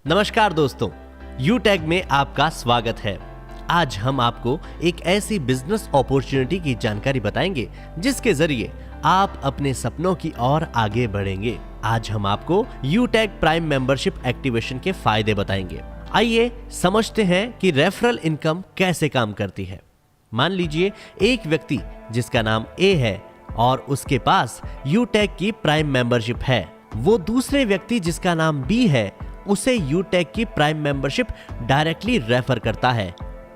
नमस्कार दोस्तों, यूटेक में आपका स्वागत है। आज हम आपको एक ऐसी बिजनेस अपॉर्चुनिटी की जानकारी बताएंगे जिसके जरिए आप अपने सपनों की ओर आगे बढ़ेंगे। आज हम आपको यूटेक प्राइम मेंबरशिप एक्टिवेशन के फायदे बताएंगे। आइए समझते हैं कि रेफरल इनकम कैसे काम करती है। मान लीजिए एक व्यक्ति जिसका नाम ए है और उसके पास यूटेक की प्राइम मेंबरशिप है, वो दूसरे व्यक्ति जिसका नाम बी है उसे यूटेक की प्राइम मेंबरशिप डायरेक्टली रेफर करता है,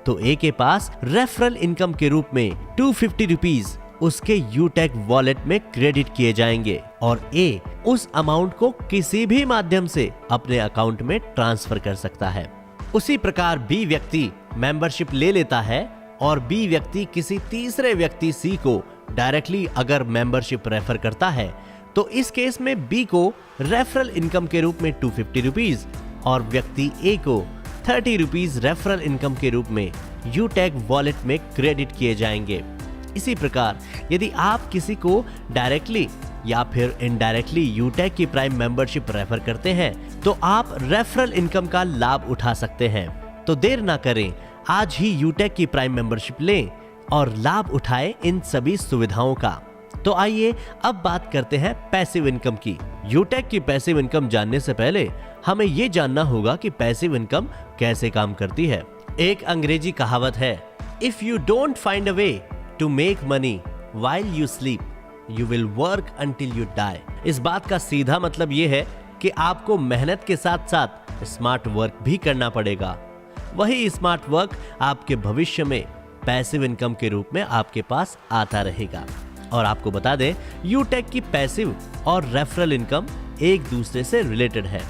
तो ए के पास रेफरल इनकम के रूप में 250 रुपीज उसके यूटेक वॉलेट में क्रेडिट किए जाएंगे और ए उस अमाउंट को किसी भी माध्यम से अपने अकाउंट में ट्रांसफर कर सकता है। उसी प्रकार बी व्यक्ति मेंबरशिप ले लेता है और बी व्यक्ति किसी तीसरे व्यक्ति सी को डायरेक्टली अगर मेंबरशिप रेफर करता है, तो इस केस में बी को रेफरल इनकम के रूप में 250 रुपीज और व्यक्ति ए को 30 रुपीज रेफरल इनकम के रूप में यूटेक वॉलेट में क्रेडिट किए जाएंगे। इसी प्रकार यदि आप किसी को डायरेक्टली या फिर इनडायरेक्टली यूटेक की प्राइम मेंबरशिप रेफर करते हैं, तो आप रेफरल इनकम का लाभ उठा सकते हैं। तो देर ना करें, आज ही यूटेक की प्राइम मेंबरशिप लें और लाभ उठाएं इन सभी सुविधाओं का। तो आइए अब बात करते हैं पैसिव इनकम की। यूटेक की पैसिव इनकम जानने से पहले हमें यह जानना होगा कि पैसिव इनकम कैसे काम करती है। एक अंग्रेजी कहावत है, if you don't find a way to make money while you sleep you will work until you die. इस बात का सीधा मतलब यह है कि आपको मेहनत के साथ साथ स्मार्ट वर्क भी करना पड़ेगा। वही स्मार्ट वर्क आपके भविष्य में पैसिव इनकम के रूप में आपके पास आता रहेगा। और आपको बता दें, यूटेक की पैसिव और रेफरल इनकम एक दूसरे से रिलेटेड है।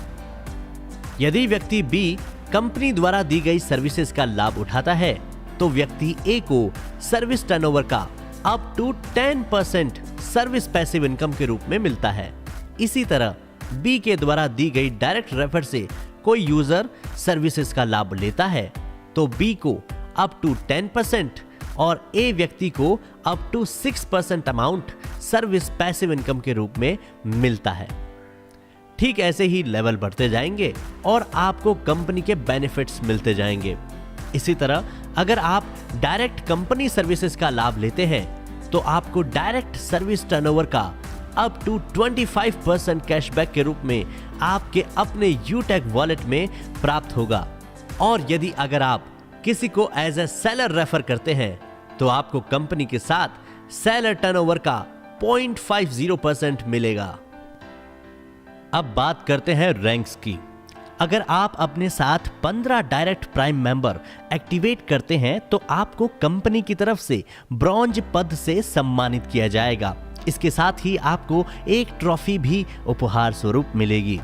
यदि व्यक्ति बी कंपनी द्वारा दी गई सर्विसेज का लाभ उठाता है, तो व्यक्ति ए को सर्विस टर्नओवर का up to 10% service passive income के रूप में मिलता है। इसी तरह बी के द्वारा दी गई डायरेक्ट रेफर से कोई यूजर सर्विसेज का लाभ लेता है, तो बी को अप टू 10% और ए व्यक्ति को up to 6% amount service passive income के रूप में मिलता है। ठीक ऐसे ही लेवल बढ़ते जाएंगे और आपको कंपनी के बेनिफिट्स मिलते जाएंगे। इसी तरह अगर आप डायरेक्ट कंपनी सर्विसेज का लाभ लेते हैं, तो आपको डायरेक्ट सर्विस टर्नओवर का अप टू 25% कैशबैक के रूप में आपके अपने यूटेक वॉलेट में प्राप्त होगा। और यदि अगर आप किसी को एज ए सेलर रेफर करते हैं, तो आपको कंपनी के साथ सेलर टर्नओवर का 0.50% मिलेगा। अब बात करते हैं रैंक्स की। अगर आप अपने साथ 15 डायरेक्ट प्राइम मेंबर एक्टिवेट करते हैं, तो आपको कंपनी की तरफ से ब्रॉन्ज पद से सम्मानित किया जाएगा। इसके साथ ही आपको एक ट्रॉफी भी उपहार स्वरूप मिलेगी।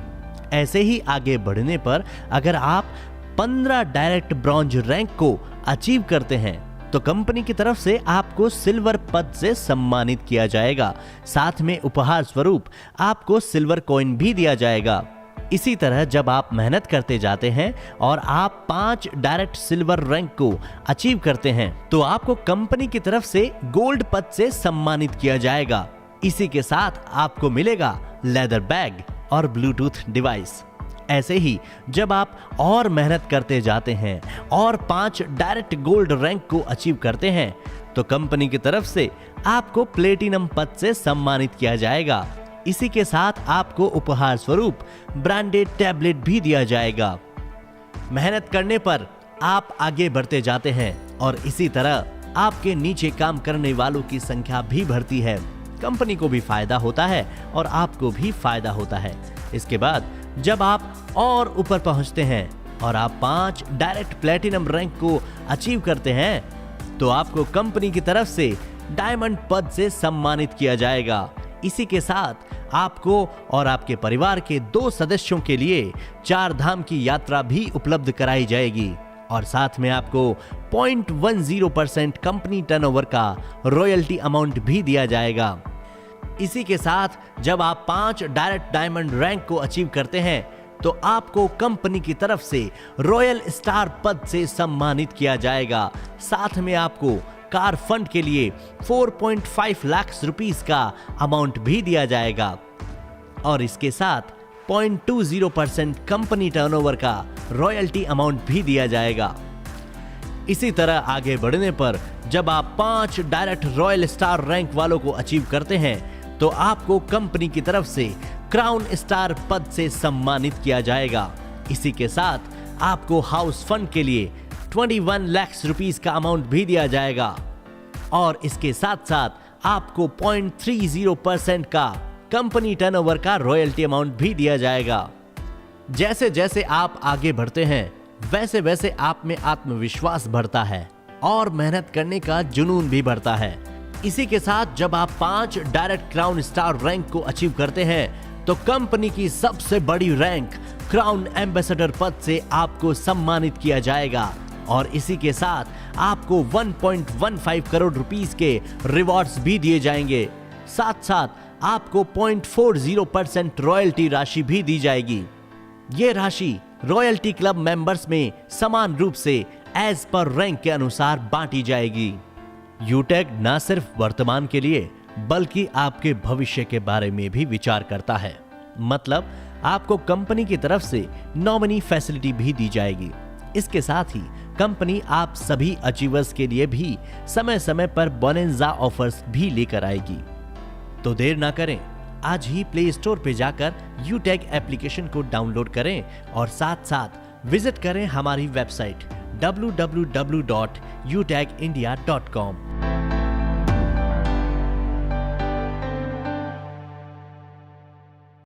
ऐसे ही आगे बढ़ने पर अगर आप 15 डायरेक्ट ब्रॉन्ज रैंक को अचीव करते हैं, तो कंपनी की तरफ से आपको सिल्वर पद से सम्मानित किया जाएगा। साथ में उपहार स्वरूप आपको सिल्वर कॉइन भी दिया जाएगा। इसी तरह जब आप मेहनत करते जाते हैं और आप 5 डायरेक्ट सिल्वर रैंक को अचीव करते हैं, तो आपको कंपनी की तरफ से गोल्ड पद से सम्मानित किया जाएगा। इसी के साथ आपको मिलेगा लेदर बैग और ब्लूटूथ डिवाइस। ऐसे ही जब आप और मेहनत करते जाते हैं और 5 डायरेक्ट गोल्ड रैंक को अचीव करते हैं, तो कंपनी की तरफ से आपको प्लेटिनम पद से सम्मानित किया जाएगा। इसी के साथ आपको उपहार स्वरूप ब्रांडेड टैबलेट भी दिया जाएगा। मेहनत करने पर आप आगे बढ़ते जाते हैं और इसी तरह आपके नीचे काम करने वालों की संख्या भी बढ़ती है। कंपनी को भी फायदा होता है और आपको भी फायदा होता है। इसके बाद जब आप और ऊपर पहुंचते हैं और आप 5 डायरेक्ट प्लेटिनम रैंक को अचीव करते हैं, तो आपको कंपनी की तरफ से डायमंड पद से सम्मानित किया जाएगा। इसी के साथ आपको और आपके परिवार के 2 सदस्यों के लिए 4 धाम की यात्रा भी उपलब्ध कराई जाएगी और साथ में आपको 0.10% कंपनी टर्नओवर का रॉयल्टी अमाउंट भी दिया जाएगा। इसी के साथ जब आप 5 डायरेक्ट डायमंड रैंक को अचीव करते हैं, तो आपको कंपनी की तरफ से रॉयल स्टार पद से सम्मानित किया जाएगा। साथ में आपको कार फंड के लिए 4.5 लाख रुपीस का अमाउंट भी दिया जाएगा। और इसके साथ 0.20% कंपनी टर्नओवर का रॉयल्टी अमाउंट भी दिया जाएगा। इसी तरह आगे बढ़ने पर जब आप 5 डायरेक्ट रॉयल स्टार रैंक वालों को अचीव करते हैं तो आपको कंपनी की तरफ से क्राउन स्टार पद से सम्मानित किया जाएगा। इसी के साथ आपको हाउस फंड के लिए 21 लाख रुपीस का अमाउंट भी दिया जाएगा और इसके साथ साथ आपको 0.30% का कंपनी टर्नओवर का रॉयल्टी अमाउंट भी दिया जाएगा। जैसे जैसे आप आगे बढ़ते हैं वैसे वैसे आप में आत्मविश्वास बढ़ता है और मेहनत करने का जुनून भी बढ़ता है। इसी के साथ जब आप 5 डायरेक्ट क्राउन स्टार रैंक को अचीव करते हैं तो कंपनी की सबसे बड़ी रैंक क्राउन एम्बेसडर पद से आपको सम्मानित किया जाएगा और इसी के साथ आपको 1.15 करोड़ रुपीस के रिवॉर्ड्स भी दिए जाएंगे। साथ साथ आपको 0.40% रॉयल्टी राशि भी दी जाएगी। ये राशि रॉयल्टी क्लब मेंबर्स में समान रूप से एज पर रैंक के अनुसार बांटी जाएगी। यूटैग न सिर्फ वर्तमान के लिए बल्कि आपके भविष्य के बारे में भी विचार करता है। मतलब आपको कंपनी की तरफ से नॉमिनी फैसिलिटी भी दी जाएगी। इसके साथ ही कंपनी आप सभी अचीवर्स के लिए भी समय समय पर बोनंजा ऑफर्स भी लेकर आएगी। तो देर ना करें, आज ही प्ले स्टोर पे जाकर यूटैग एप्लीकेशन को डाउनलोड करें और साथ साथ विजिट करें हमारी वेबसाइट www.utagindia.com।